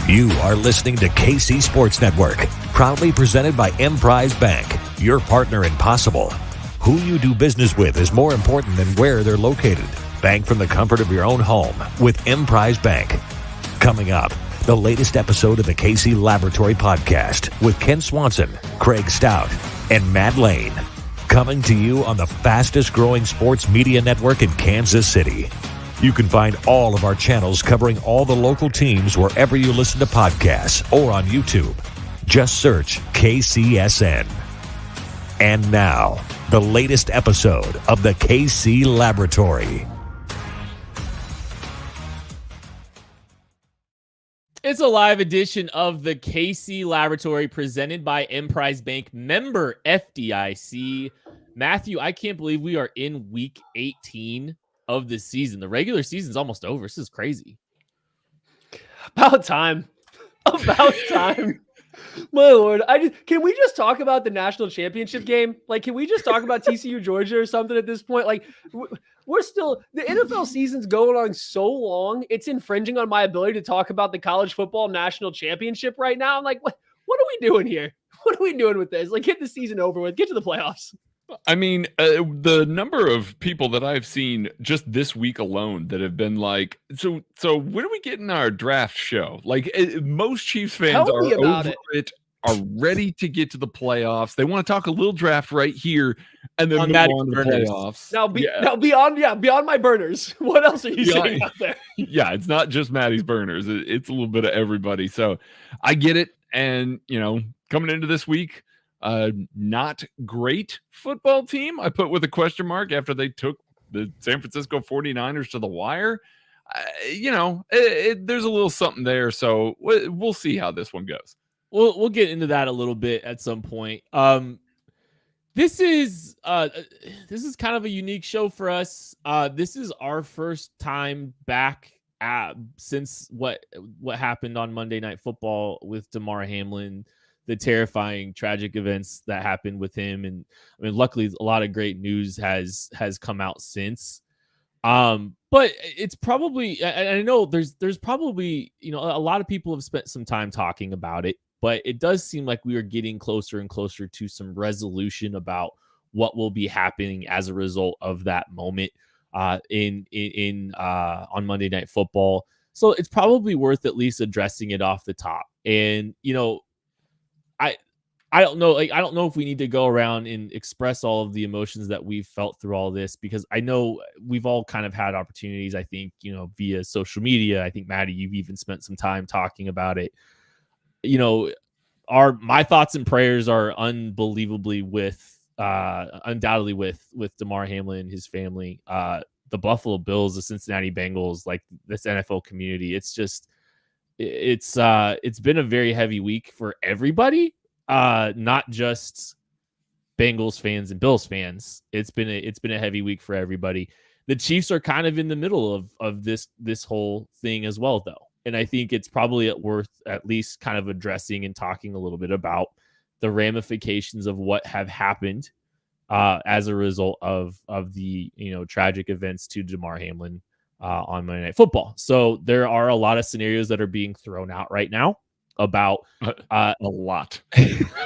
You are listening to KC Sports Network, proudly presented by Emprise Bank, your partner in possible. Who you do business with is more important than where they're located. Bank from the comfort of your own home with Emprise Bank. Coming up, the latest episode of the KC Laboratory Podcast with Ken Swanson, Craig Stout, and Matt Lane. Coming to you on the fastest growing sports media network in Kansas City. You can find all of our channels covering all the local teams wherever you listen to podcasts or on YouTube. Just search KCSN. And now, the latest episode of the KC Laboratory. It's a live edition of the KC Laboratory presented by Emprise Bank, member FDIC. Matthew, I can't believe we are in week 18 of the season. The regular season's almost over. This is crazy. About time. About time. My Lord. Can we just talk about the national championship game? Like, can we just talk about TCU Georgia or something at this point? Like, we're still, the NFL season's going on so long, it's infringing on my ability to talk about the college football national championship right now. I'm like, what are we doing here? What are we doing with this? Like, get the season over with. Get to the playoffs. I mean, the number of people that I've seen just this week alone that have been like, so when are we getting our draft show? Like, most Chiefs fans are over it, are ready to get to the playoffs. They want to talk a little draft right here and then move on to the playoffs. Now beyond my burners. What else are you saying out there? Yeah, it's not just Maddie's burners. It's a little bit of everybody. So I get it. And, you know, coming into this week, not great football team. I put with a question mark after they took the San Francisco 49ers to the wire. There's a little something there. So we'll see how this one goes. We'll get into that a little bit at some point. This is kind of a unique show for us. This is our first time back since what happened on Monday Night Football with Damar Hamlin, the terrifying, tragic events that happened with him. And I mean, luckily a lot of great news has come out since. But it's probably, I know there's probably, a lot of people have spent some time talking about it, but it does seem like we are getting closer and closer to some resolution about what will be happening as a result of that moment on Monday Night Football. So it's probably worth at least addressing it off the top. And, I don't know. Like, I don't know if we need to go around and express all of the emotions that we've felt through all this, because I know we've all kind of had opportunities, I think, via social media. I think, Maddie, you've even spent some time talking about it. My thoughts and prayers are unbelievably undoubtedly with Damar Hamlin and his family, the Buffalo Bills, the Cincinnati Bengals, like this NFL community. It's just, it's been a very heavy week for everybody, not just Bengals fans and Bills fans. It's been a heavy week for everybody. The Chiefs are kind of in the middle of this whole thing as well, though. And I think it's probably worth at least kind of addressing and talking a little bit about the ramifications of what have happened as a result of the tragic events to Damar Hamlin on Monday Night Football. So there are a lot of scenarios that are being thrown out right now about a lot. The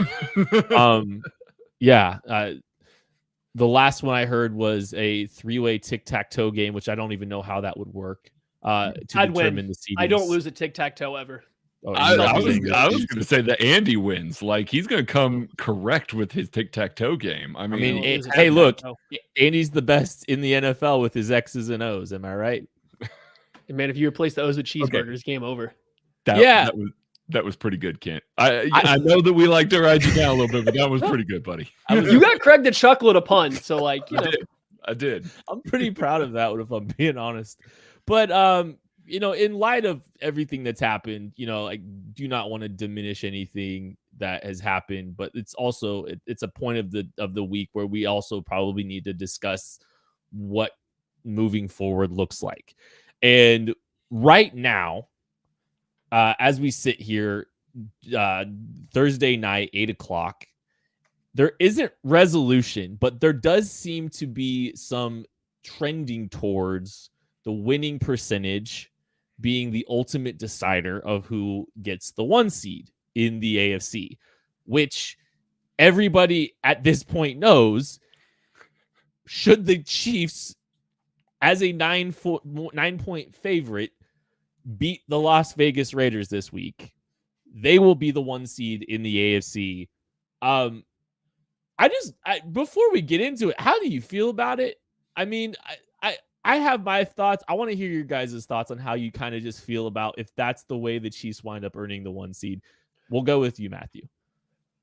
last one I heard was a 3-way tic-tac-toe game, which I don't even know how that would work to determine the seedings. I don't lose a tic-tac-toe ever. Oh, I was going to say that Andy wins. Like, he's going to come correct with his tic-tac-toe game. I mean, hey, look, Andy's the best in the NFL with his X's and O's. Am I right? Man, if you replace the O's with cheeseburgers, game over. That was pretty good, Kent. I know that we like to ride you down a little bit, but that was pretty good, buddy. You got Craig to chuckle at a pun, so like, I did. I'm pretty proud of that one, if I'm being honest. But in light of everything that's happened, I do not want to diminish anything that has happened, but it's also it's a point of the week where we also probably need to discuss what moving forward looks like. And right now, as we sit here, Thursday night, 8:00, there isn't resolution, but there does seem to be some trending towards the winning percentage being the ultimate decider of who gets the 1 seed in the AFC, which everybody at this point knows, should the Chiefs, as a 9-point favorite, beat the Las Vegas Raiders this week, they will be the 1 seed in the AFC. Before we get into it, how do you feel about it? I mean, I have my thoughts. I want to hear your guys' thoughts on how you kind of just feel about if that's the way the Chiefs wind up earning the 1 seed. We'll go with you, Matthew.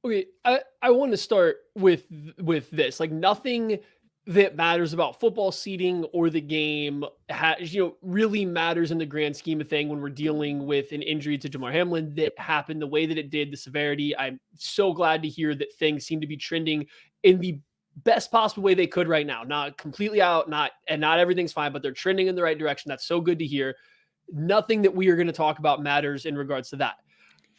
Okay, I want to start with this. Like, nothing that matters about football seeding or the game really matters in the grand scheme of thing when we're dealing with an injury to Damar Hamlin that happened the way that it did, the severity. I'm so glad to hear that things seem to be trending in the best possible way they could right now. Not completely out, not everything's fine, but they're trending in the right direction. That's so good to hear. Nothing that we are going to talk about matters in regards to that.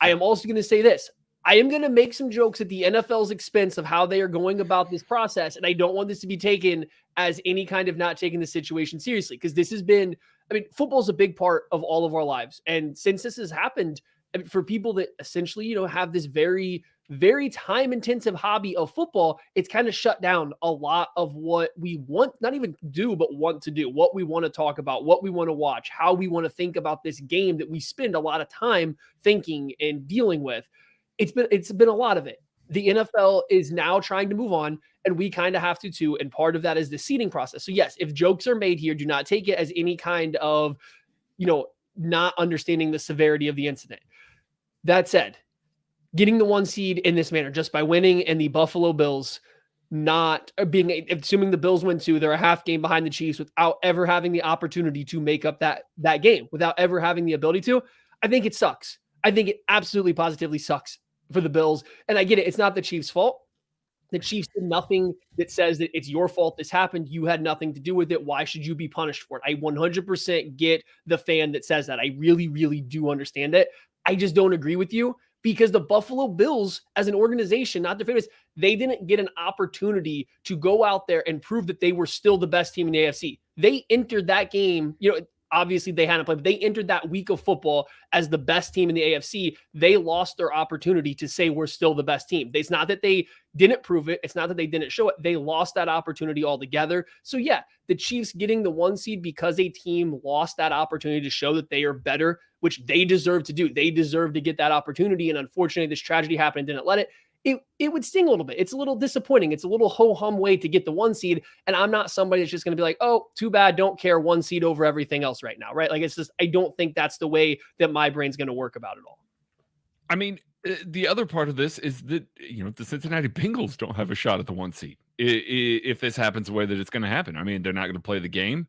I am also going to say this. I am going to make some jokes at the NFL's expense of how they are going about this process. And I don't want this to be taken as any kind of not taking the situation seriously, because this has been, football is a big part of all of our lives. And since this has happened, for people that essentially, have this very, very time intensive hobby of football, it's kind of shut down a lot of what we want, not even do, but want to do, what we want to talk about, what we want to watch, how we want to think about this game that we spend a lot of time thinking and dealing with. It's been a lot of it. The NFL is now trying to move on, and we kind of have to too. And part of that is the seeding process. So yes, if jokes are made here, do not take it as any kind of, not understanding the severity of the incident. That said, getting the 1 seed in this manner, just by winning, and the Buffalo Bills assuming the Bills win 2, they're a half game behind the Chiefs without ever having the opportunity to make up that game, without ever having the ability to. I think it sucks. I think it absolutely positively sucks for the Bills. And I get it. It's not the Chiefs' fault. The Chiefs did nothing that says that it's your fault this happened. You had nothing to do with it. Why should you be punished for it? I 100% get the fan that says that. I really, really do understand it. I just don't agree with you, because the Buffalo Bills as an organization, not their fans, they didn't get an opportunity to go out there and prove that they were still the best team in the AFC. They entered that game, obviously they hadn't played, but they entered that week of football as the best team in the AFC. They lost their opportunity to say we're still the best team. It's not that they didn't prove it. It's not that they didn't show it. They lost that opportunity altogether. So yeah, the Chiefs getting the 1 seed because a team lost that opportunity to show that they are better, which they deserve to do. They deserve to get that opportunity. And unfortunately, this tragedy happened and didn't let it. It would sting a little bit. It's a little disappointing. It's a little ho-hum way to get the 1 seed. And I'm not somebody that's just going to be like, oh, too bad, don't care, 1 seed over everything else right now, right? Like, it's just, I don't think that's the way that my brain's going to work about it all. I mean, the other part of this is that, the Cincinnati Bengals don't have a shot at the 1 seed. If this happens the way that it's going to happen, they're not going to play the game.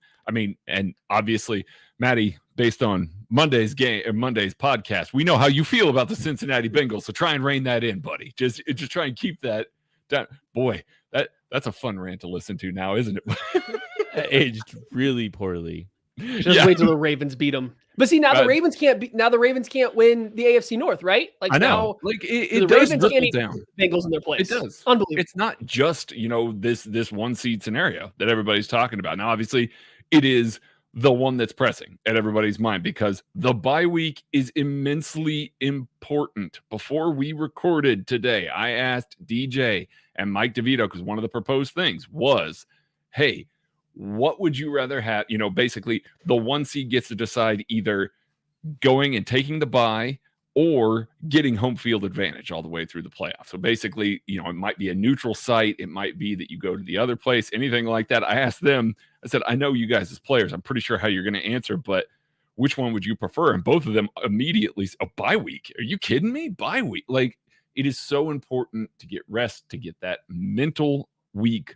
And obviously, Maddie, based on Monday's podcast, we know how you feel about the Cincinnati Bengals. So try and rein that in, buddy. Just try and keep that down. Boy, that's a fun rant to listen to now, isn't it? Aged really poorly. Just wait till the Ravens beat them. But see, now the Ravens can't win the AFC North, right? Like, I know. Now, like it does ripple down. Bengals in their place. It does. Unbelievable. It's not just, this 1 seed scenario that everybody's talking about. Now, obviously, it is the one that's pressing at everybody's mind, because the bye week is immensely important. Before we recorded today, I asked DJ and Mike DeVito, because one of the proposed things was, hey, what would you rather have? Basically, the 1 seed gets to decide either going and taking the bye or getting home field advantage all the way through the playoffs. So basically, it might be a neutral site. It might be that you go to the other place, anything like that. I asked them, I said, I know you guys as players, I'm pretty sure how you're going to answer, but which one would you prefer? And both of them immediately, a bye week. Are you kidding me? Bye week. Like, it is so important to get rest, to get that mental week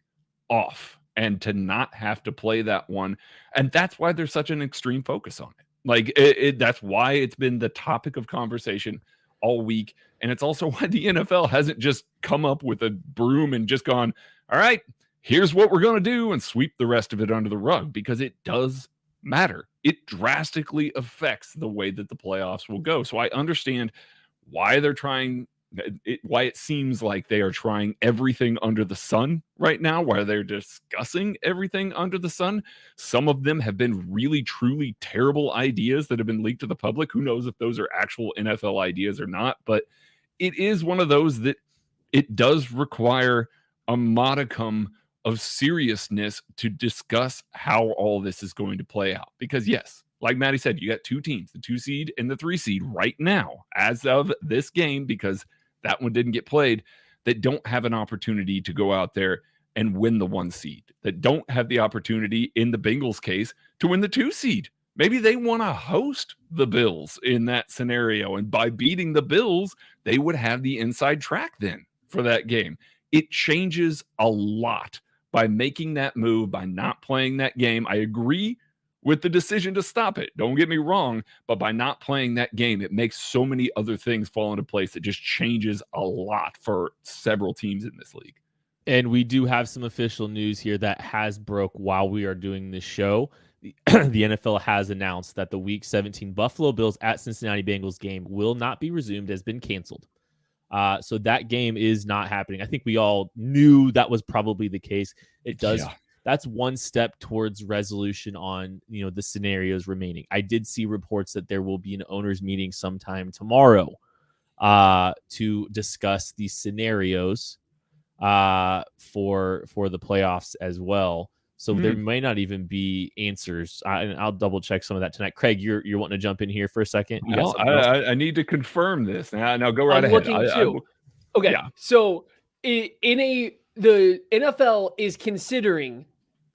off, and to not have to play that one. And that's why there's such an extreme focus on it. Like, that's why it's been the topic of conversation all week. And it's also why the NFL hasn't just come up with a broom and just gone, all right, here's what we're going to do, and sweep the rest of it under the rug, because it does matter. It drastically affects the way that the playoffs will go. So I understand why they're trying why it seems like they are trying everything under the sun right now, why they're discussing everything under the sun. Some of them have been really, truly terrible ideas that have been leaked to the public. Who knows if those are actual NFL ideas or not, but it is one of those that it does require a modicum of seriousness to discuss how all this is going to play out. Because yes, like Maddie said, you got two teams, the 2 seed and the 3 seed right now, as of this game, because that one didn't get played, that don't have an opportunity to go out there and win the 1 seed, that don't have the opportunity, in the Bengals case, to win the 2 seed. Maybe they want to host the Bills in that scenario, and by beating the Bills, they would have the inside track then for that game. It changes a lot by making that move, by not playing that game. I agree with the decision to stop it. Don't get me wrong, but by not playing that game, it makes so many other things fall into place. It just changes a lot for several teams in this league. And we do have some official news here that has broke while we are doing this show. The NFL has announced that the Week 17 Buffalo Bills at Cincinnati Bengals game will not be resumed, has been canceled. So that game is not happening. I think we all knew that was probably the case. It does. Yeah. That's one step towards resolution on, the scenarios remaining. I did see reports that there will be an owners meeting sometime tomorrow to discuss the scenarios for the playoffs as well. So there may not even be answers. And I'll double check some of that tonight. Craig, you're wanting to jump in here for a second? No, I need to confirm this. Now go right ahead. Okay. Yeah. So the NFL is considering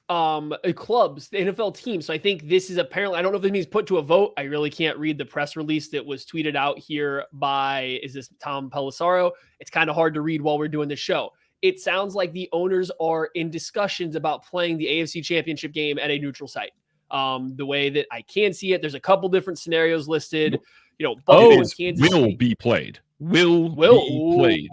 clubs, the NFL team. So I think this is apparently, I don't know if this means put to a vote. I really can't read the press release that was tweeted out here by, is this Tom Pelissaro? It's kind of hard to read while we're doing the show. It sounds like the owners are in discussions about playing the AFC Championship game at a neutral site. The way that I can see it, there's a couple different scenarios listed. Buffalo and Kansas will be played. Will be played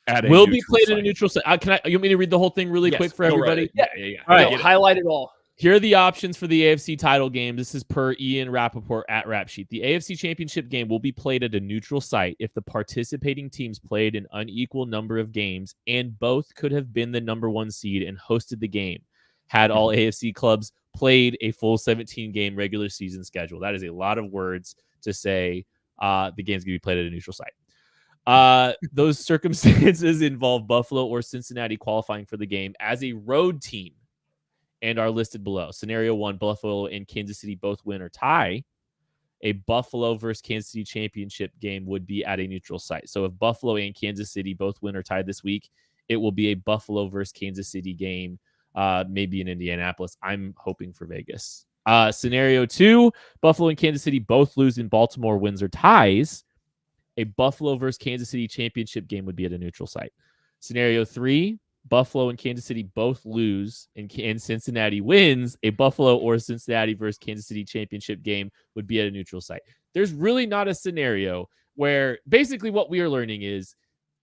at a will be played site. At a neutral site. You want me to read the whole thing really quick for everybody? Right. Yeah. All right, highlight it all. Here are the options for the AFC title game. This is per Ian Rappaport at Rap Sheet. The AFC Championship game will be played at a neutral site if the participating teams played an unequal number of games and both could have been the number 1 seed and hosted the game, had all AFC clubs played a full 17-game regular season schedule. That is a lot of words to say the game's going to be played at a neutral site. Those circumstances involve Buffalo or Cincinnati qualifying for the game as a road team and are listed below. Scenario 1, Buffalo and Kansas City both win or tie. A Buffalo versus Kansas City championship game would be at a neutral site. So if Buffalo and Kansas City both win or tie this week, it will be a Buffalo versus Kansas City game, maybe in Indianapolis. I'm hoping for Vegas. Scenario 2, Buffalo and Kansas City both lose and Baltimore wins or ties. A Buffalo versus Kansas City championship game would be at a neutral site. Scenario 3, Buffalo and Kansas City both lose and Cincinnati wins. A Buffalo or Cincinnati versus Kansas City championship game would be at a neutral site. There's really not a scenario where basically what we are learning is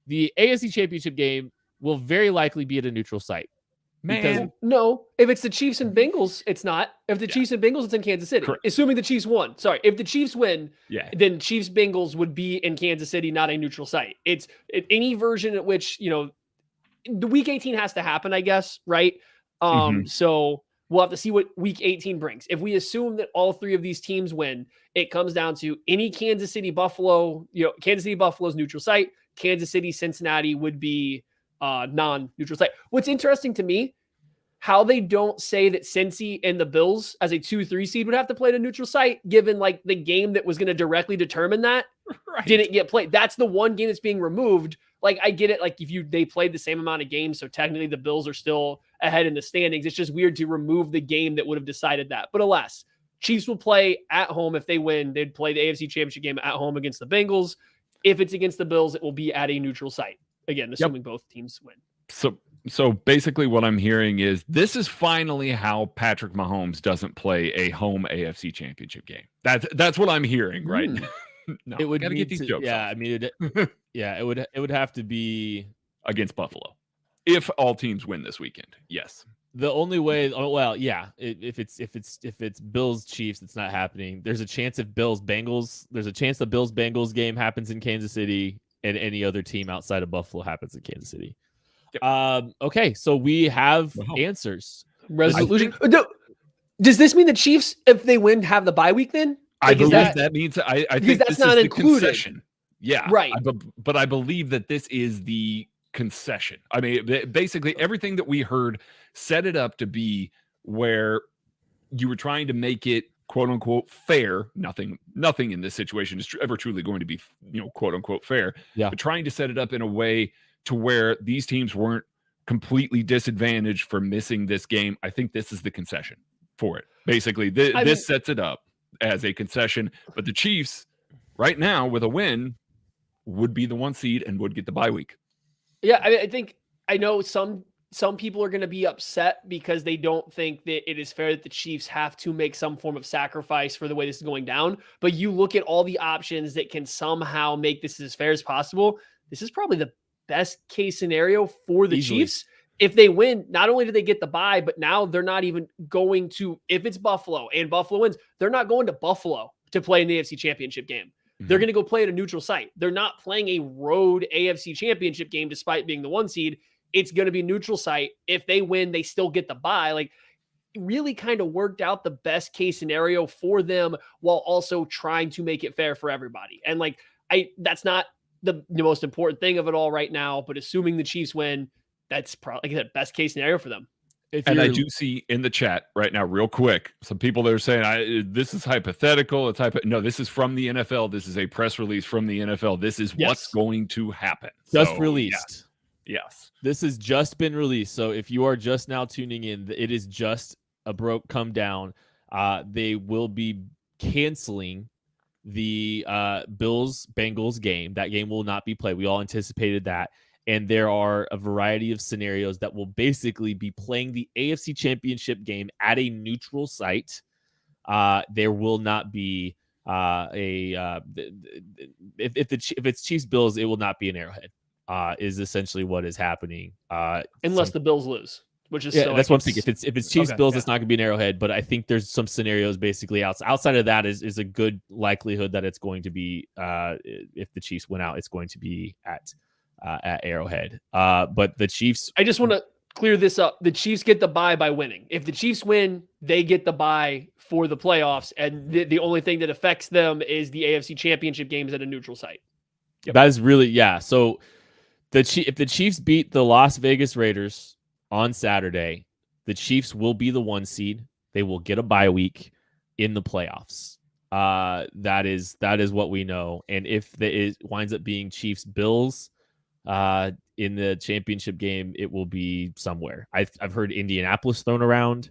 the AFC championship game will very likely be at a neutral site. Because no, if it's the Chiefs and Bengals, it's not. If the Chiefs and Bengals, it's in Kansas City. Correct. Assuming the Chiefs won. Sorry, if the Chiefs win, then Chiefs Bengals would be in Kansas City, not a neutral site. It's any version at which the Week 18 has to happen, I guess, right? So we'll have to see what Week 18 brings. If we assume that all 3 of these teams win, it comes down to any Kansas City Buffalo. Kansas City Buffalo's neutral site. Kansas City Cincinnati would be non-neutral site. What's interesting to me, how they don't say that Cincy and the Bills as a 2-3 seed would have to play at a neutral site, given like the game that was going to directly determine that didn't get played. That's the one game that's being removed. Like, I get it. Like, they played the same amount of games, so technically the Bills are still ahead in the standings. It's just weird to remove the game that would have decided that. But alas, Chiefs will play at home. If they win, they'd play the AFC Championship game at home against the Bengals. If it's against the Bills, it will be at a neutral site. Again, assuming both teams win. So basically what I'm hearing is this is finally how Patrick Mahomes doesn't play a home AFC Championship game. That's what I'm hearing, right? No, it would gotta get these jokes. Yeah, off. I mean, it would have to be against Buffalo if all teams win this weekend. Yes, the only way. Oh well, yeah. If it's Bills Chiefs, it's not happening. There's a chance if Bills Bengals. There's a chance the Bills Bengals game happens in Kansas City, and any other team outside of Buffalo happens in Kansas City. Okay, so we have answers. Resolution. Does this mean the Chiefs, if they win, have the bye week then? I believe that means I think that's this not is included. the concession. Yeah, right. But I believe that this is the concession. I mean, basically everything that we heard set it up to be where you were trying to make it quote unquote fair. Nothing in this situation is ever truly going to be, quote unquote fair. Yeah. But trying to set it up in a way to where these teams weren't completely disadvantaged for missing this game. I think this is the concession for it. Basically, this sets it up as a concession. But the Chiefs, right now, with a win, would be the 1 seed and would get the bye week. Yeah, I mean, I know some people are going to be upset because they don't think that it is fair that the Chiefs have to make some form of sacrifice for the way this is going down. But you look at all the options that can somehow make this as fair as possible. This is probably the best case scenario for the Chiefs. If they win, not only do they get the bye, but now they're not even going to, if it's Buffalo and Buffalo wins, they're not going to Buffalo to play in the AFC Championship game. Mm-hmm. They're going to go play at a neutral site. They're not playing a road AFC Championship game despite being the 1 seed. It's going to be a neutral site. If they win, they still get the bye. Like, really kind of worked out the best case scenario for them while also trying to make it fair for everybody. And that's not the most important thing of it all right now, but assuming the Chiefs win, that's probably the best case scenario for them. And I do see in the chat right now, real quick, some people that are saying, this is hypothetical. No, this is from the NFL. This is a press release from the NFL. This is what's going to happen. Just released. Yes. This has just been released. So if you are just now tuning in, it is just a come down. They will be canceling the Bills-Bengals game. That game will not be played. We all anticipated that. And there are a variety of scenarios that will basically be playing the AFC Championship game at a neutral site. There will not be if it's Chiefs Bills, it will not be an Arrowhead. Is essentially what is happening. Unless the Bills lose, which is that's one thing. If it's Chiefs Bills, it's not going to be an Arrowhead. But I think there's some scenarios basically outside of that is a good likelihood that it's going to be if the Chiefs win out, it's going to be at Arrowhead. But the Chiefs, I just want to clear this up. The Chiefs get the bye by winning. If the Chiefs win, they get the bye for the playoffs. And the only thing that affects them is the AFC Championship games at a neutral site. Yep. That is really, So if the Chiefs beat the Las Vegas Raiders on Saturday, the Chiefs will be the 1 seed. They will get a bye week in the playoffs. That is what we know. And if it winds up being Chiefs Bills, in the championship game, it will be somewhere. I've heard Indianapolis thrown around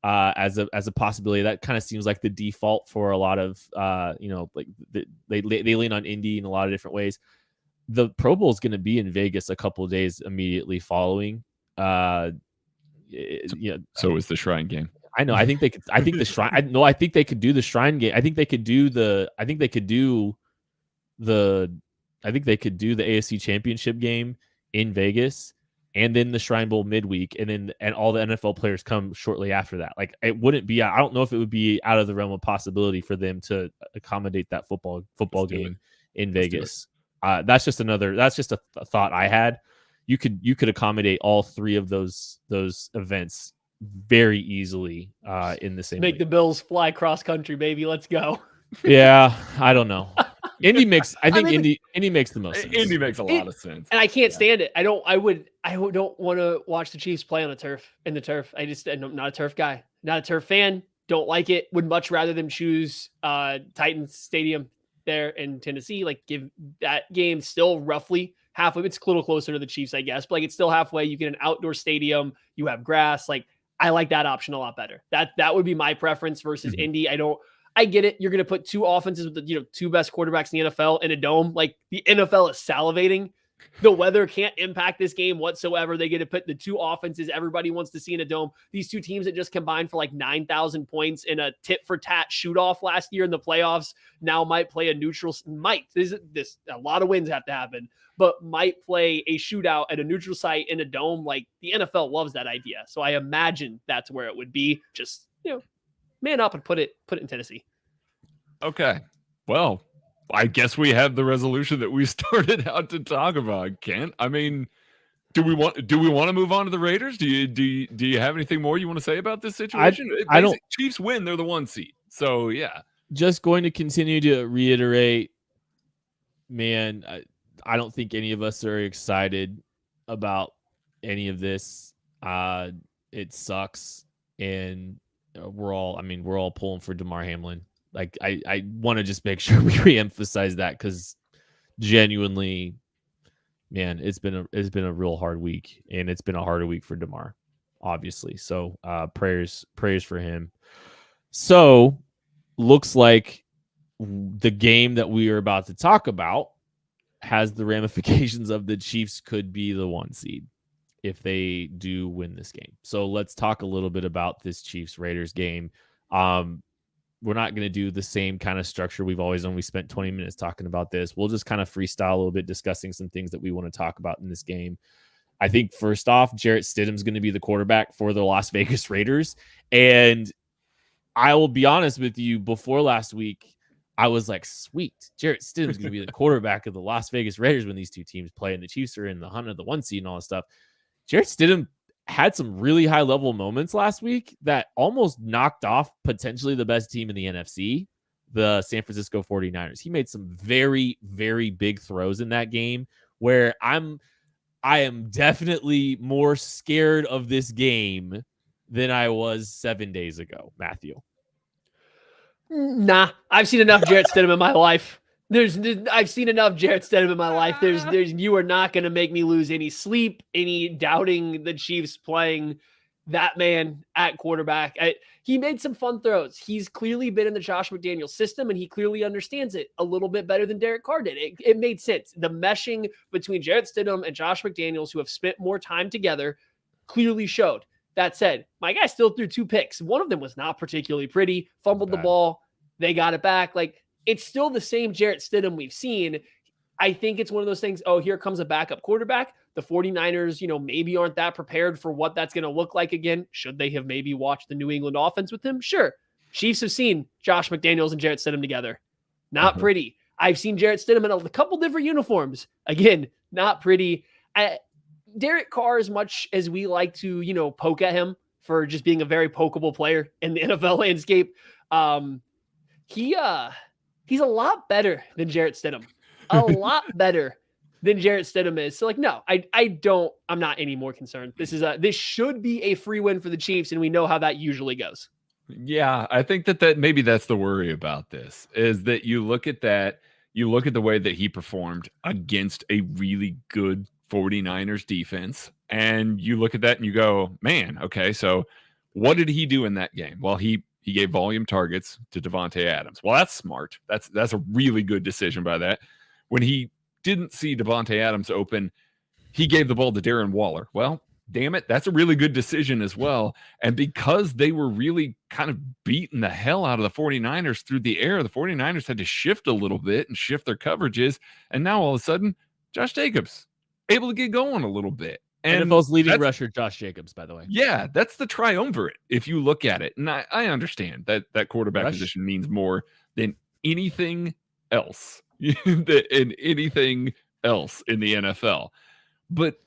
as a possibility. That kind of seems like the default for a lot of they lean on Indy in a lot of different ways. The Pro Bowl is going to be in Vegas a couple of days immediately following. So is the Shrine game. I know. I think they could. I think the Shrine. I think they could do the Shrine game. I think they could do the AFC Championship game in Vegas, and then the Shrine Bowl midweek, and all the NFL players come shortly after that. Like, it wouldn't be. I don't know if it would be out of the realm of possibility for them to accommodate that football game in Vegas. That's just a thought I had. You could accommodate all three of those events very easily in the same. Make week. The Bills fly cross country, baby. Let's go. Yeah, I don't know. Indy makes. I think Indy makes the most sense. Indy makes a lot of sense, and I can't stand it. I don't want to watch the Chiefs play on the turf. I'm not a turf guy, not a turf fan. Don't like it. Would much rather them choose Titans Stadium there in Tennessee. Like, give that game still roughly halfway. It's a little closer to the Chiefs, I guess, but like, it's still halfway. You get an outdoor stadium. You have grass. Like, I like that option a lot better. That would be my preference versus Indy. I get it. You're going to put two offenses with the two best quarterbacks in the NFL in a dome. Like, the NFL is salivating. The weather can't impact this game whatsoever. They get to put the two offenses everybody wants to see in a dome. These two teams that just combined for like 9,000 points in a tit-for-tat shoot-off last year in the playoffs now might play a neutral. A lot of wins have to happen, but might play a shootout at a neutral site in a dome. Like, the NFL loves that idea. So I imagine that's where it would be. Just, man up and put it in Tennessee. Okay. Well, I guess we have the resolution that we started out to talk about, Kent. I mean, do we want to move on to the Raiders? Do you have anything more you want to say about this situation? I don't. Chiefs win, they're the 1 seed. So yeah. Just going to continue to reiterate, man, I don't think any of us are excited about any of this. It sucks, and we're all pulling for Damar Hamlin. Like I want to just make sure we reemphasize that, because genuinely, man, it's been a real hard week, and it's been a harder week for Damar, obviously. So prayers for him. So looks like the game that we are about to talk about has the ramifications of the Chiefs could be the 1 seed if they do win this game. So let's talk a little bit about this Chiefs Raiders game. We're not going to do the same kind of structure we've always done. We spent 20 minutes talking about this. We'll just kind of freestyle a little bit, discussing some things that we want to talk about in this game. I think first off, Jarrett Stidham's going to be the quarterback for the Las Vegas Raiders. And I will be honest with you, before last week, I was like, sweet, Jarrett Stidham's going to be the quarterback of the Las Vegas Raiders when these two teams play, and the Chiefs are in the hunt of the 1 seed and all this stuff. Jarrett Stidham had some really high level moments last week that almost knocked off potentially the best team in the NFC, the San Francisco 49ers. He made some very, very big throws in that game where I am definitely more scared of this game than I was 7 days ago, Matthew. Nah, I've seen enough Jarrett Stidham in my life. I've seen enough Jarrett Stidham in my life. You are not going to make me lose any sleep, any doubting the Chiefs playing that man at quarterback. He made some fun throws. He's clearly been in the Josh McDaniels system, and he clearly understands it a little bit better than Derek Carr did. It made sense. The meshing between Jarrett Stidham and Josh McDaniels, who have spent more time together, clearly showed. That said, my guy still threw 2 picks. One of them was not particularly pretty. Fumbled the ball. They got it back. Like, it's still the same Jarrett Stidham we've seen. I think it's one of those things, oh, here comes a backup quarterback. The 49ers, maybe aren't that prepared for what that's going to look like again. Should they have maybe watched the New England offense with him? Sure. Chiefs have seen Josh McDaniels and Jarrett Stidham together. Not pretty. I've seen Jarrett Stidham in a couple different uniforms. Again, not pretty. Derek Carr, as much as we like to, poke at him for just being a very pokeable player in the NFL landscape, he's a lot better than Jarrett Stidham. A lot better than Jarrett Stidham is. So, like, no, I'm not any more concerned. This should be a free win for the Chiefs, and we know how that usually goes. Yeah, I think that maybe that's the worry about this, is that you look at the way that he performed against a really good 49ers defense, and you look at that and you go, man, okay, so what did he do in that game? Well, he gave volume targets to Davante Adams. Well, that's smart. That's a really good decision by that. When he didn't see Davante Adams open, he gave the ball to Darren Waller. Well, damn it, that's a really good decision as well. And because they were really kind of beating the hell out of the 49ers through the air, the 49ers had to shift a little bit and shift their coverages. And now all of a sudden, Josh Jacobs able to get going a little bit. And NFL's leading rusher, Josh Jacobs, by the way. Yeah, that's the triumvirate if you look at it. And I understand that quarterback position means more than anything else, in anything else in the NFL. But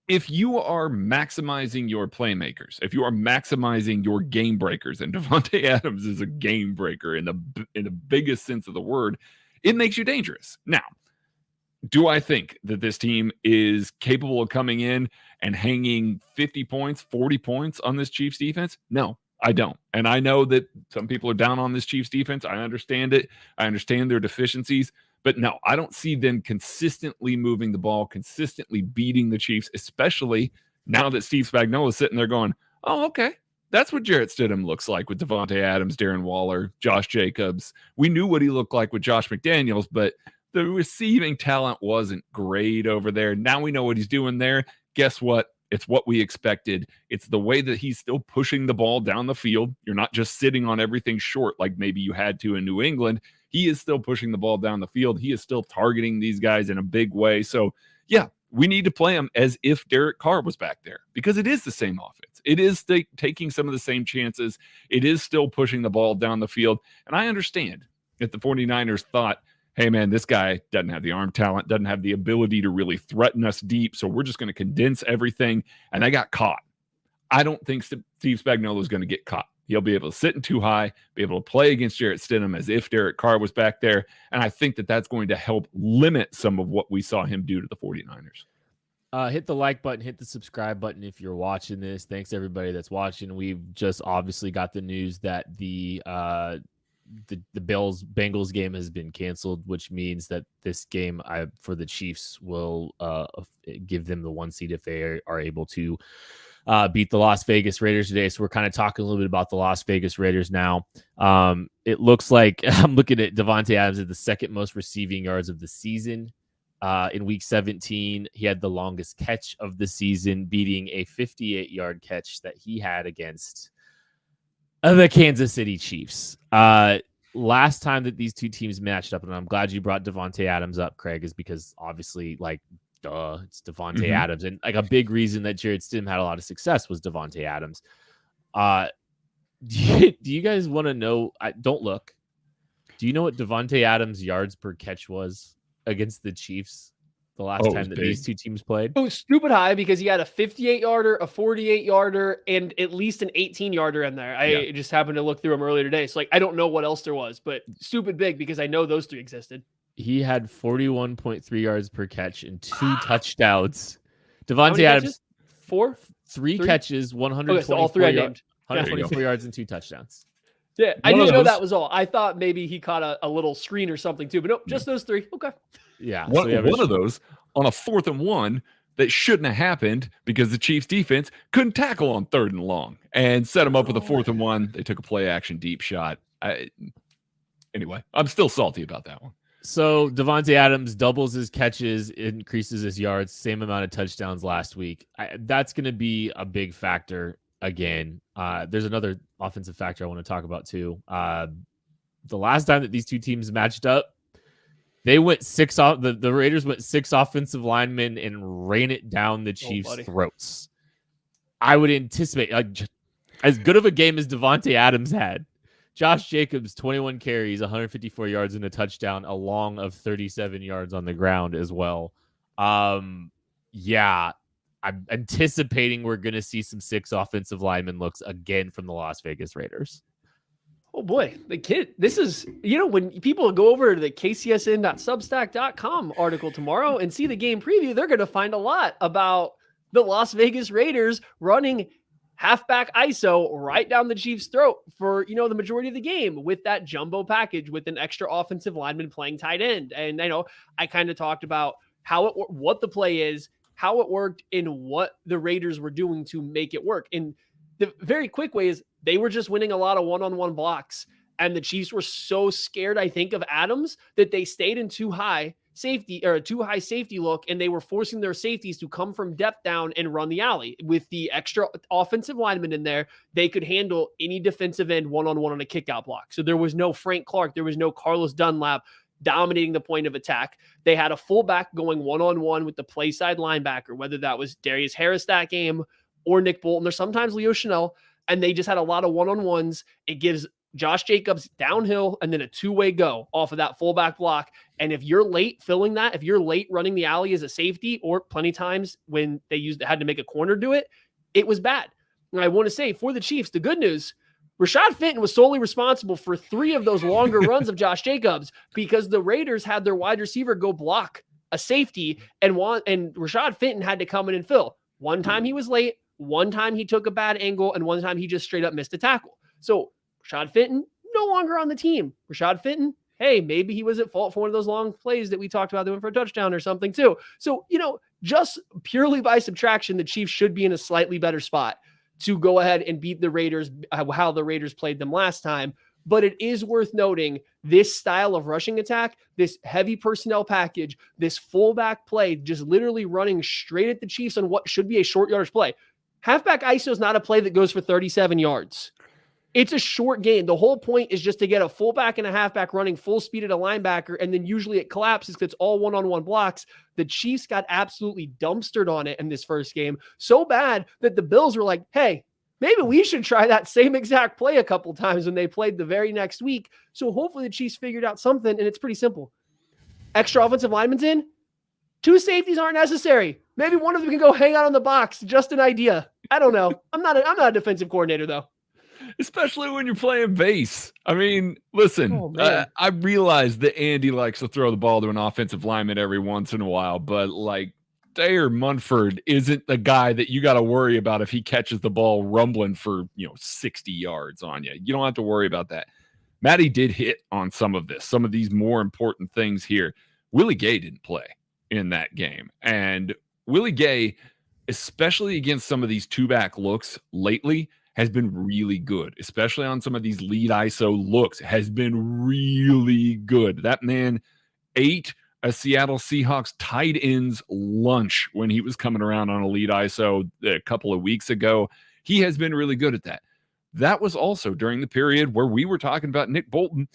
if you are maximizing your playmakers, if you are maximizing your game breakers, and Davante Adams is a game breaker in the biggest sense of the word, it makes you dangerous. Now, do I think that this team is capable of coming in and hanging 50 points, 40 points on this Chiefs defense? No, I don't. And I know that some people are down on this Chiefs defense. I understand it. I understand their deficiencies. But no, I don't see them consistently moving the ball, consistently beating the Chiefs, especially now that Steve Spagnuolo is sitting there going, oh, okay, that's what Jarrett Stidham looks like with Davante Adams, Darren Waller, Josh Jacobs. We knew what he looked like with Josh McDaniels, but the receiving talent wasn't great over there. Now we know what he's doing there. Guess what? It's what we expected. It's the way that he's still pushing the ball down the field. You're not just sitting on everything short like maybe you had to in New England. He is still pushing the ball down the field. He is still targeting these guys in a big way. So, yeah, we need to play him as if Derek Carr was back there, because it is the same offense. It is taking some of the same chances. It is still pushing the ball down the field. And I understand if the 49ers thought, hey, man, this guy doesn't have the arm talent, doesn't have the ability to really threaten us deep, so we're just going to condense everything, and they got caught. I don't think Steve Spagnuolo is going to get caught. He'll be able to sit in too high, be able to play against Jarrett Stidham as if Derek Carr was back there, and I think that that's going to help limit some of what we saw him do to the 49ers. Hit the like button, hit the subscribe button if you're watching this. Thanks everybody that's watching. We've just obviously got the news that the Bengals game has been canceled, which means that this game for the Chiefs will give them the 1 seed if they are able to beat the Las Vegas Raiders today. So we're kind of talking a little bit about the Las Vegas Raiders now. It looks like I'm looking at Davante Adams at the second most receiving yards of the season. In week 17, he had the longest catch of the season, beating a 58-yard catch that he had against the Kansas City Chiefs. Last time that these two teams matched up, and I'm glad you brought Davante Adams up, Craig, is because obviously, like, it's Davante Adams. And like a big reason that Jarrett Stidham had a lot of success was Davante Adams. Do you guys want to know? Don't look. Do you know what Davante Adams' yards per catch was against the Chiefs the last time that these two teams played? It was stupid high because he had a 58-yarder, a 48-yarder, and at least an 18-yarder in there. I just happened to look through them earlier today. So like, I don't know what else there was, but stupid big because I know those three existed. He had 41.3 yards per catch and 2 touchdowns. Davante Adams, three catches, 124 yards and 2 touchdowns. Yeah, I didn't know that was all. I thought maybe he caught a little screen or something too, but nope, just those 3. Okay. Yeah. One of those on a 4th and 1 that shouldn't have happened because the Chiefs defense couldn't tackle on 3rd and long and set them up with a 4th and 1. They took a play action deep shot. Anyway, I'm still salty about that one. So Davante Adams doubles his catches, increases his yards, same amount of touchdowns last week. That's going to be a big factor again. There's another offensive factor I want to talk about too. The last time that these two teams matched up, they went the Raiders went 6 offensive linemen and ran it down the Chiefs' throats. I would anticipate as good of a game as Davante Adams had. Josh Jacobs, 21 carries, 154 yards and a touchdown, a long of 37 yards on the ground as well. I'm anticipating we're going to see some 6 offensive lineman looks again from the Las Vegas Raiders. Oh boy, the kid, this is, when people go over to the kcsn.substack.com article tomorrow and see the game preview, they're going to find a lot about the Las Vegas Raiders running halfback ISO right down the Chiefs' throat for, the majority of the game with that jumbo package with an extra offensive lineman playing tight end. And I know I kind of talked about what the play is, how it worked, and what the Raiders were doing to make it work. And the very quick way is they were just winning a lot of one-on-one blocks. And the Chiefs were so scared, I think, of Adams that they stayed in too high safety look, and they were forcing their safeties to come from depth down and run the alley. With the extra offensive lineman in there, they could handle any defensive end one-on-one on a kickout block. So there was no Frank Clark, there was no Carlos Dunlap dominating the point of attack. They had a fullback going one-on-one with the play side linebacker, whether that was Darius Harris that game or Nick Bolton. There's sometimes Leo Chanel, and they just had a lot of one-on-ones. It gives Josh Jacobs downhill and then a 2-way go off of that fullback block. And if you're late filling that, if you're late running the alley as a safety, or plenty times when they had to make a corner do it, it was bad. And I want to say for the Chiefs, the good news, Rashad Fenton was solely responsible for 3 of those longer runs of Josh Jacobs because the Raiders had their wide receiver go block a safety and Rashad Fenton had to come in and fill. One time he was late, one time he took a bad angle, and one time he just straight up missed a tackle. So Rashad Fenton, no longer on the team. Rashad Fenton, hey, maybe he was at fault for one of those long plays that we talked about that went for a touchdown or something too. So, just purely by subtraction, the Chiefs should be in a slightly better spot to go ahead and beat the Raiders how the Raiders played them last time. But it is worth noting this style of rushing attack, this heavy personnel package, this fullback play, just literally running straight at the Chiefs on what should be a short yardage play. Halfback ISO is not a play that goes for 37 yards. It's a short game. The whole point is just to get a fullback and a halfback running full speed at a linebacker, and then usually it collapses because it's all one-on-one blocks. The Chiefs got absolutely dumpstered on it in this first game, so bad that the Bills were like, hey, maybe we should try that same exact play a couple times when they played the very next week. So hopefully the Chiefs figured out something, and it's pretty simple. extra offensive linemen's in, 2 safeties aren't necessary. Maybe one of them can go hang out on the box. Just an idea. I don't know. I'm not a defensive coordinator though. Especially when you're playing base. I mean, listen, I realize that Andy likes to throw the ball to an offensive lineman every once in a while, but like Dare Munford isn't the guy that you got to worry about if he catches the ball rumbling for, 60 yards on you. You don't have to worry about that. Matty did hit on some of these more important things here. Willie Gay didn't play in that game. And Willie Gay, especially against some of these 2-back looks lately, has been really good, especially on some of these lead ISO looks, has been really good. That man ate a Seattle Seahawks tight end's lunch when he was coming around on a lead ISO a couple of weeks ago. He has been really good at that. That was also during the period where we were talking about Nick Bolton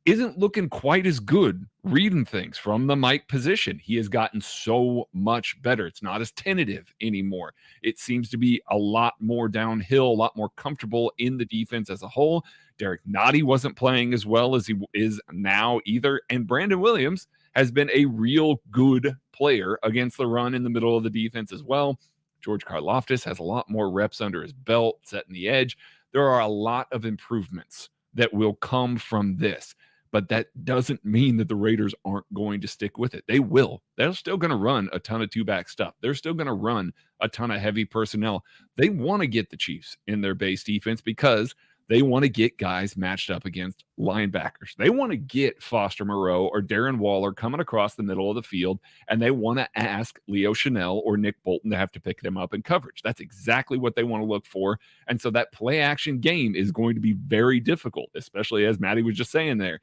isn't looking quite as good reading things from the Mike position. He has gotten so much better. It's not as tentative anymore. It seems to be a lot more downhill, a lot more comfortable in the defense as a whole. Derek Nottie wasn't playing as well as he is now either. And Brandon Williams has been a real good player against the run in the middle of the defense as well. George Karlaftis has a lot more reps under his belt, setting the edge. There are a lot of improvements that will come from this. But that doesn't mean that the Raiders aren't going to stick with it. They will. They're still going to run a ton of 2-back stuff. They're still going to run a ton of heavy personnel. They want to get the Chiefs in their base defense because they want to get guys matched up against linebackers. They want to get Foster Moreau or Darren Waller coming across the middle of the field, and they want to ask Leo Chenal or Nick Bolton to have to pick them up in coverage. That's exactly what they want to look for. And so that play action game is going to be very difficult, especially as Matty was just saying there.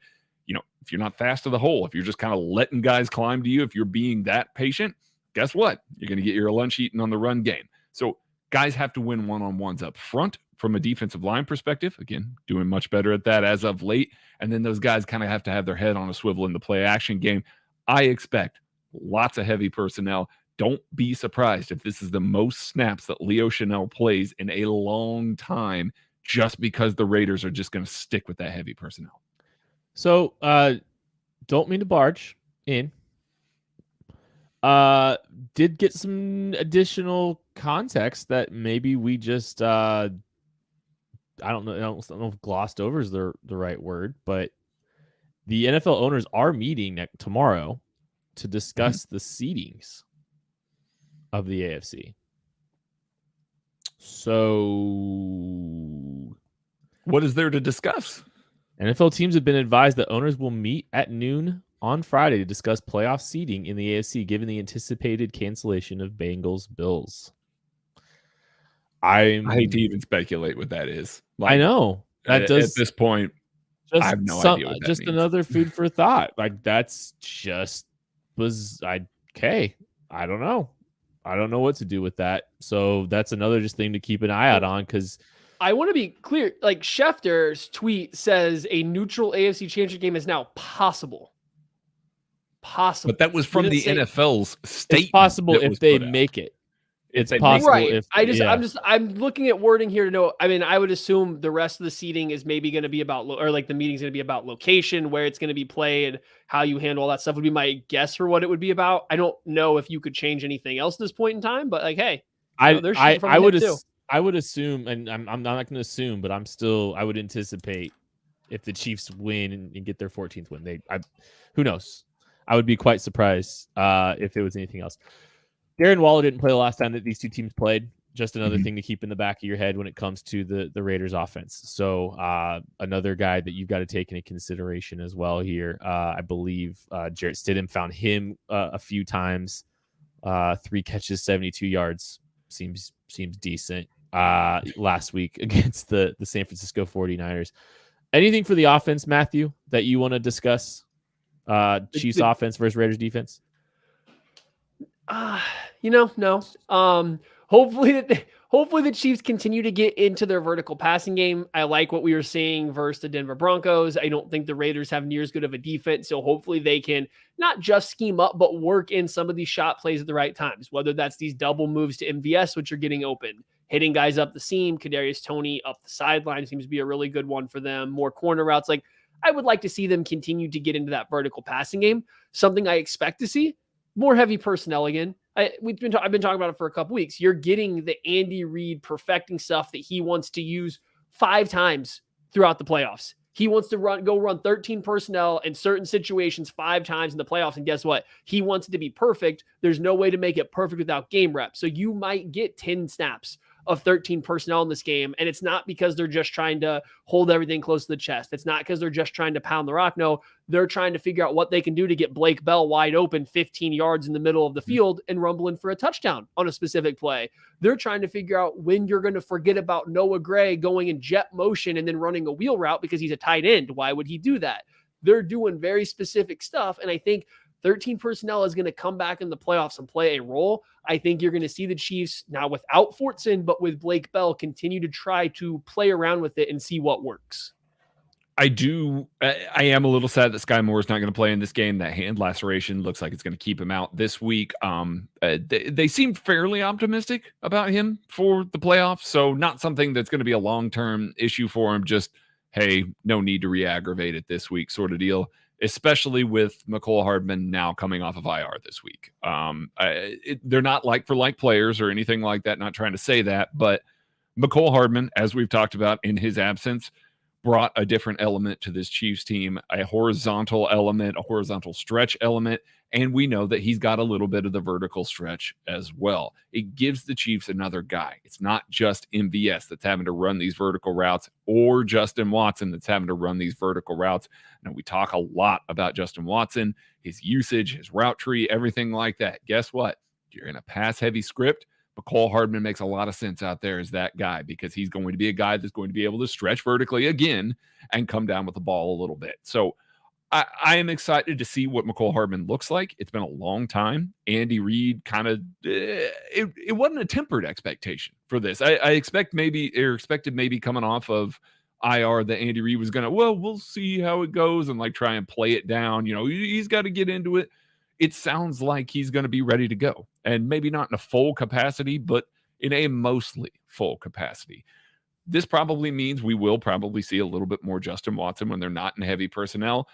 If you're not fast to the hole, if you're just kind of letting guys climb to you, if you're being that patient, guess what? You're going to get your lunch eaten on the run game. So guys have to win one-on-ones up front from a defensive line perspective. Again, doing much better at that as of late. And then those guys kind of have to have their head on a swivel in the play action game. I expect lots of heavy personnel. Don't be surprised if this is the most snaps that Leo Chenal plays in a long time, just because the Raiders are just going to stick with that heavy personnel. So, don't mean to barge in. Did get some additional context that maybe we just, I don't know if glossed over is the right word, but the NFL owners are meeting tomorrow to discuss the seedings of the AFC. So, what is there to discuss? NFL teams have been advised that owners will meet at noon on Friday to discuss playoff seeding in the AFC, given the anticipated cancellation of Bengals-Bills. I hate to even speculate what that is. I know. That does, at this point, I have no idea what that just means. Another food for thought. Like, that's just okay. I don't know. I don't know what to do with that. So that's another just thing to keep an eye out on, because I want to be clear. Like, Schefter's tweet says a neutral AFC Championship game is now possible. But that was from the NFL's statement. It's possible if they make it. It's possible. Right. I'm looking at wording here to know. I mean, I would assume the rest of the seating is maybe going to be about, or like the meeting's going to be about location, where it's going to be played, how you handle all that stuff would be my guess for what it would be about. I don't know if you could change anything else at this point in time, but like, hey, I would assume, and I'm not going to assume, but I would anticipate if the Chiefs win and get their 14th win. Who knows? I would be quite surprised if it was anything else. Darren Waller didn't play the last time that these two teams played. Just another thing to keep in the back of your head when it comes to the Raiders offense. So another guy that you've got to take into consideration as well here. I believe Jarrett Stidham found him a few times. 3 catches, 72 yards. Seems decent last week against the San Francisco 49ers. Anything for the offense, Matthew, that you want to discuss? Chiefs offense versus Raiders defense? No. Hopefully the Chiefs continue to get into their vertical passing game. I like what we were seeing versus the Denver Broncos. I don't think the Raiders have near as good of a defense, so hopefully they can not just scheme up, but work in some of these shot plays at the right times, whether that's these double moves to MVS, which are getting open, hitting guys up the seam. Kadarius Toney up the sideline seems to be a really good one for them. More corner routes. Like, I would like to see them continue to get into that vertical passing game, something I expect to see. More heavy personnel again. I've been talking about it for a couple weeks. You're getting the Andy Reid perfecting stuff that he wants to use 5 times throughout the playoffs. He wants to go run 13 personnel in certain situations 5 times in the playoffs. And guess what? He wants it to be perfect. There's no way to make it perfect without game reps. So you might get 10 snaps of 13 personnel in this game. And it's not because they're just trying to hold everything close to the chest. It's not because they're just trying to pound the rock. No, they're trying to figure out what they can do to get Blake Bell wide open 15 yards in the middle of the field and rumbling for a touchdown on a specific play. They're trying to figure out when you're going to forget about Noah Gray going in jet motion and then running a wheel route because he's a tight end. Why would he do that? They're doing very specific stuff. And I think 13 personnel is going to come back in the playoffs and play a role. I think you're going to see the Chiefs now without Fortson, but with Blake Bell, continue to try to play around with it and see what works. I am a little sad that Sky Moore is not going to play in this game. That hand laceration looks like it's going to keep him out this week. They seem fairly optimistic about him for the playoffs. So not something that's going to be a long-term issue for him. Just, hey, no need to re-aggravate it this week sort of deal, especially with Mecole Hardman now coming off of IR this week. They're not like-for-like players or anything like that, not trying to say that, but Mecole Hardman, as we've talked about in his absence, brought a different element to this Chiefs team, a horizontal element, a horizontal stretch element, and we know that he's got a little bit of the vertical stretch as well. It gives the Chiefs another guy. It's not just MVS that's having to run these vertical routes or Justin Watson that's having to run these vertical routes. Now, we talk a lot about Justin Watson, his usage, his route tree, everything like that. Guess what? You're in a pass-heavy script. Mecole Hardman makes a lot of sense out there as that guy because he's going to be a guy that's going to be able to stretch vertically again and come down with the ball a little bit. So I am excited to see what Mecole Hardman looks like. It's been a long time. Andy Reid kind of it wasn't a tempered expectation for this. I expected maybe coming off of IR that Andy Reid was going to, we'll see how it goes and like try and play it down. You know, he's got to get into it. It sounds like he's going to be ready to go, and maybe not in a full capacity, but in a mostly full capacity. This probably means we will probably see a little bit more Justin Watson when they're not in heavy personnel,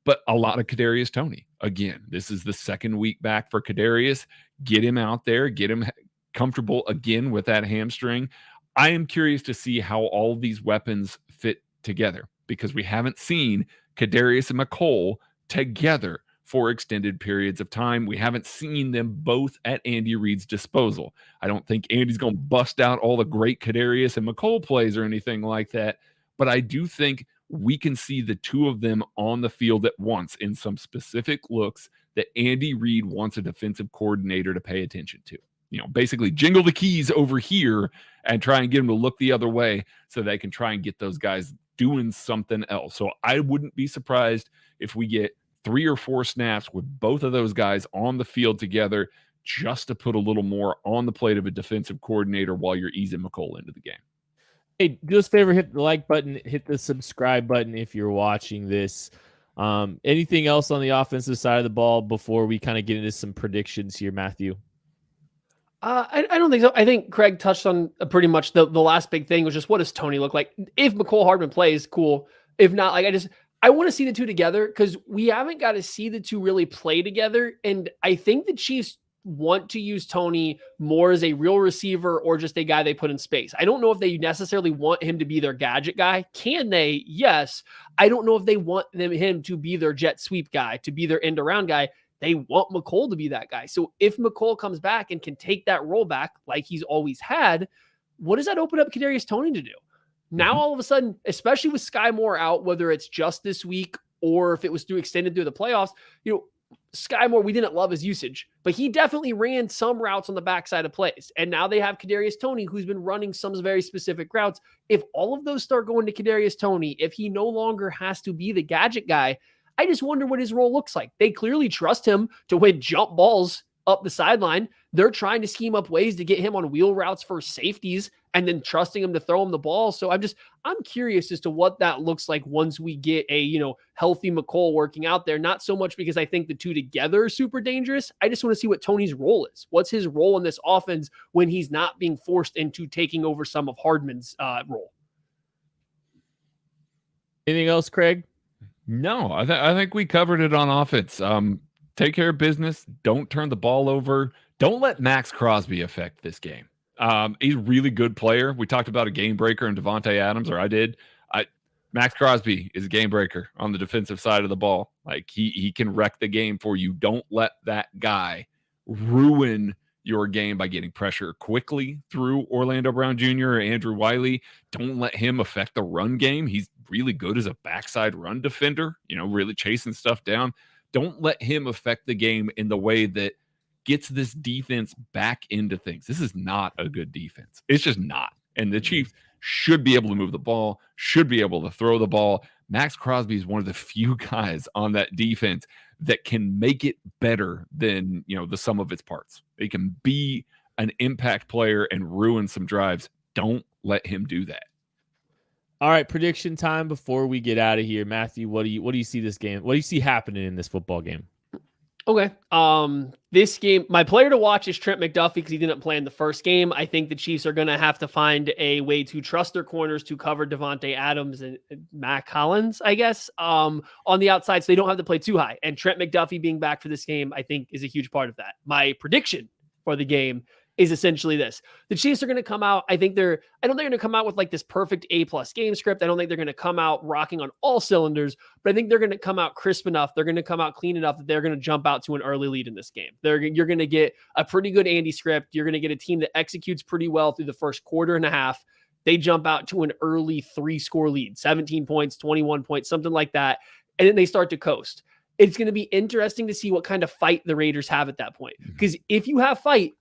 but a lot of Kadarius Toney. Again, this is the second week back for Kadarius. Get him out there, get him comfortable again with that hamstring. I am curious to see how all these weapons fit together because we haven't seen Kadarius and Mecole together for extended periods of time. We haven't seen them both at Andy Reid's disposal. I don't think Andy's going to bust out all the great Kadarius and Mecole plays or anything like that, but I do think we can see the two of them on the field at once in some specific looks that Andy Reid wants a defensive coordinator to pay attention to. You know, basically jingle the keys over here and try and get them to look the other way so they can try and get those guys doing something else. So I wouldn't be surprised if we get 3 or 4 snaps with both of those guys on the field together just to put a little more on the plate of a defensive coordinator while you're easing Mecole into the game. Hey, do us a favor, hit the like button, hit the subscribe button if you're watching this. Anything else on the offensive side of the ball before we kind of get into some predictions here, Matthew? I don't think so. I think Craig touched on pretty much the last big thing was just what does Toney look like? If Mecole Hardman plays, cool. If not, like I want to see the two together because we haven't got to see the two really play together. And I think the Chiefs want to use Toney more as a real receiver or just a guy they put in space. I don't know if they necessarily want him to be their gadget guy. Can they? Yes. I don't know if they want him to be their jet sweep guy, to be their end around guy. They want Mecole to be that guy. So if Mecole comes back and can take that role back like he's always had, what does that open up Kadarius Toney to do? Now, all of a sudden, especially with Sky Moore out, whether it's just this week or if it was extended through the playoffs, you know, Sky Moore, we didn't love his usage, but he definitely ran some routes on the backside of plays. And now they have Kadarius Toney, who's been running some very specific routes. If all of those start going to Kadarius Toney, if he no longer has to be the gadget guy, I just wonder what his role looks like. They clearly trust him to win jump balls up the sideline. They're trying to scheme up ways to get him on wheel routes for safeties and then trusting him to throw him the ball. So I'm curious as to what that looks like once we get a, healthy Mecole working out there. Not so much because I think the two together are super dangerous. I just want to see what Toney's role is. What's his role in this offense when he's not being forced into taking over some of Hardman's role? Anything else, Craig? No, I think we covered it on offense. Take care of business. Don't turn the ball over. Don't let Max Crosby affect this game. He's a really good player. We talked about a game breaker in Devontae Adams, or I did. Max Crosby is a game breaker on the defensive side of the ball. Like he can wreck the game for you. Don't let that guy ruin your game by getting pressure quickly through Orlando Brown Jr. or Andrew Wiley. Don't let him affect the run game. He's really good as a backside run defender, really chasing stuff down. Don't let him affect the game in the way that gets this defense back into things. This is not a good defense. It's just not. And the Chiefs should be able to move the ball, should be able to throw the ball. Max Crosby is one of the few guys on that defense that can make it better than, the sum of its parts. They can be an impact player and ruin some drives. Don't let him do that. All right, prediction time before we get out of here. Matthew, what do you see this game? What do you see happening in this football game? Okay. This game, my player to watch is Trent McDuffie because he didn't play in the first game. I think the Chiefs are going to have to find a way to trust their corners to cover Devontae Adams and Matt Collins, I guess, on the outside, so they don't have to play too high. And Trent McDuffie being back for this game, I think, is a huge part of that. My prediction for the game is essentially this. The Chiefs are going to come out. I don't think they're going to come out with like this perfect A+ game script. I don't think they're going to come out rocking on all cylinders, but I think they're going to come out crisp enough. They're going to come out clean enough that they're going to jump out to an early lead in this game. You're going to get a pretty good Andy script. You're going to get a team that executes pretty well through the first quarter and a half. They jump out to an early 3-score lead, 17 points, 21 points, something like that. And then they start to coast. It's going to be interesting to see what kind of fight the Raiders have at that point. Because if you have fight,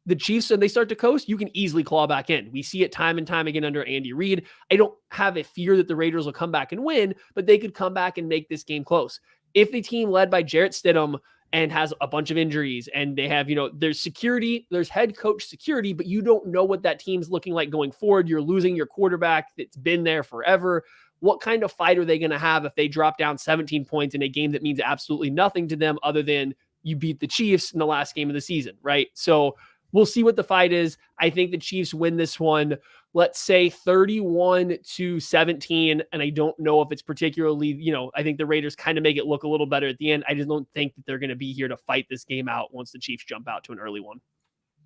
the Chiefs, and they start to coast, you can easily claw back in. We see it time and time again under Andy Reid. I don't have a fear that the Raiders will come back and win, but they could come back and make this game close. If the team led by Jarrett Stidham and has a bunch of injuries and they have, there's security, there's head coach security, but you don't know what that team's looking like going forward. You're losing your quarterback that's been there forever. What kind of fight are they going to have if they drop down 17 points in a game that means absolutely nothing to them other than you beat the Chiefs in the last game of the season, right? So we'll see what the fight is. I think the Chiefs win this one, let's say 31-17. And I don't know if it's particularly, I think the Raiders kind of make it look a little better at the end. I just don't think that they're going to be here to fight this game out once the Chiefs jump out to an early one.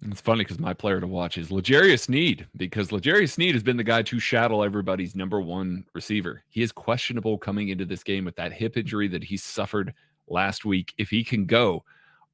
It's funny because my player to watch is L'Jarius Sneed, because L'Jarius Sneed has been the guy to shadow everybody's number one receiver. He is questionable coming into this game with that hip injury that he suffered last week. If he can go,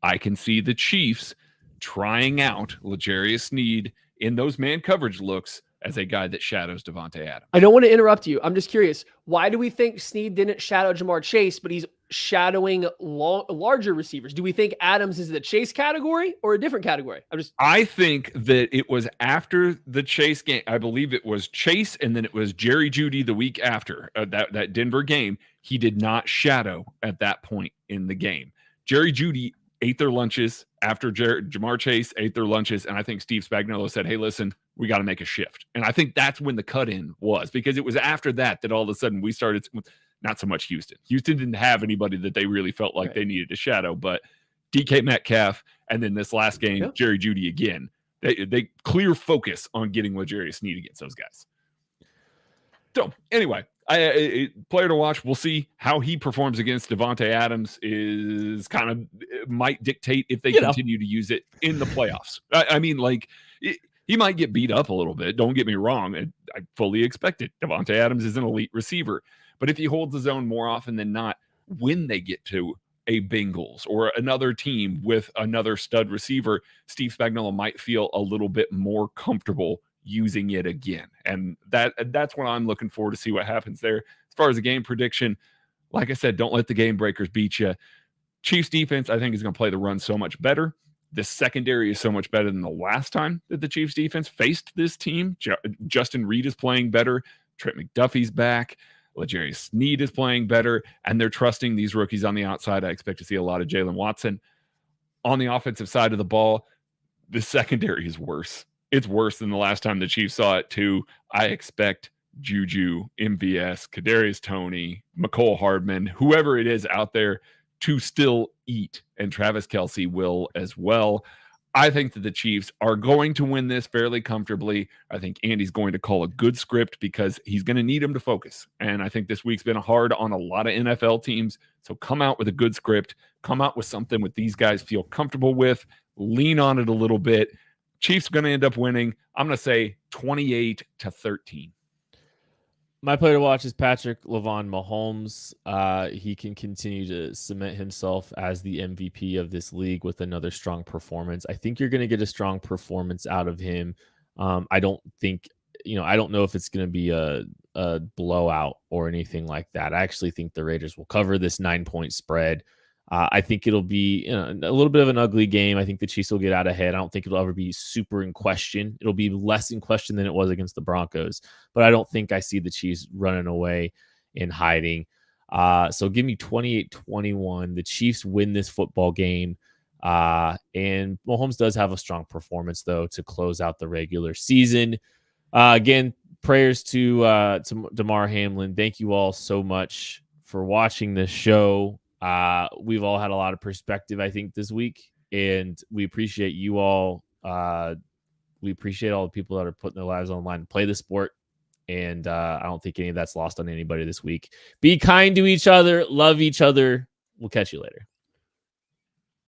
I can see the Chiefs trying out L'Jarius Sneed in those man coverage looks as a guy that shadows Devontae Adams. I don't want to interrupt you. I'm just curious. Why do we think Sneed didn't shadow Jamar Chase, but he's shadowing larger receivers? Do we think Adams is the Chase category or a different category? I think that it was after the Chase game. I believe it was Chase, and then it was Jerry Jeudy the week after that Denver game. He did not shadow at that point in the game. Jerry Jeudy ate their lunches after Jamar Chase ate their lunches. And I think Steve Spagnuolo said, hey, listen, we got to make a shift. And I think that's when the cut-in was, because it was after that all of a sudden we started, not so much Houston. Houston didn't have anybody that they really felt like they needed to shadow, but DK Metcalf, and then this last game, Jerry Jeudy again. They clear focus on getting L'Jarius Sneed against those guys. So anyway, player to watch. We'll see how he performs against Devontae Adams. Is kind of might dictate if they continue to use it in the playoffs. He might get beat up a little bit. Don't get me wrong. I fully expect it. Devontae Adams is an elite receiver, but if he holds the zone more often than not, when they get to a Bengals or another team with another stud receiver, Steve Spagnuolo might feel a little bit more comfortable using it again. And that's what I'm looking for to see what happens there. As far as the game prediction, like I said, don't let the game breakers beat you. Chiefs defense, I think, is going to play the run so much better. The secondary is so much better than the last time that the Chiefs defense faced this team. Justin Reed is playing better. Trent McDuffie's back. L'Jarius Sneed is playing better, and they're trusting these rookies on the outside. I expect to see a lot of Jalen Watson. On the offensive side of the ball, the secondary is worse. It's worse than the last time the Chiefs saw it, too. I expect Juju, MVS, Kadarius Toney, McCole Hardman, whoever it is out there, to still eat, and Travis Kelce will as well. I think that the Chiefs are going to win this fairly comfortably. I think Andy's going to call a good script because he's going to need him to focus. And I think this week's been hard on a lot of NFL teams. So come out with a good script, come out with something that these guys feel comfortable with, lean on it a little bit. Chiefs are going to end up winning. I'm going to say 28-13. My player to watch is Patrick Lavon Mahomes. He can continue to cement himself as the MVP of this league with another strong performance. I think you're going to get a strong performance out of him. I don't know if it's going to be a blowout or anything like that. I actually think the Raiders will cover this 9-point spread. I think it'll be a little bit of an ugly game. I think the Chiefs will get out ahead. I don't think it'll ever be super in question. It'll be less in question than it was against the Broncos, but I don't think I see the Chiefs running away and hiding. So give me 28-21. The Chiefs win this football game. And Mahomes does have a strong performance, though, to close out the regular season. Again, prayers to Damar Hamlin. Thank you all so much for watching this show. We've all had a lot of perspective, I think, this week, and we appreciate you all. We appreciate all the people that are putting their lives on the line to play the sport, and I don't think any of that's lost on anybody this week. Be kind to each other, love each other. We'll catch you later.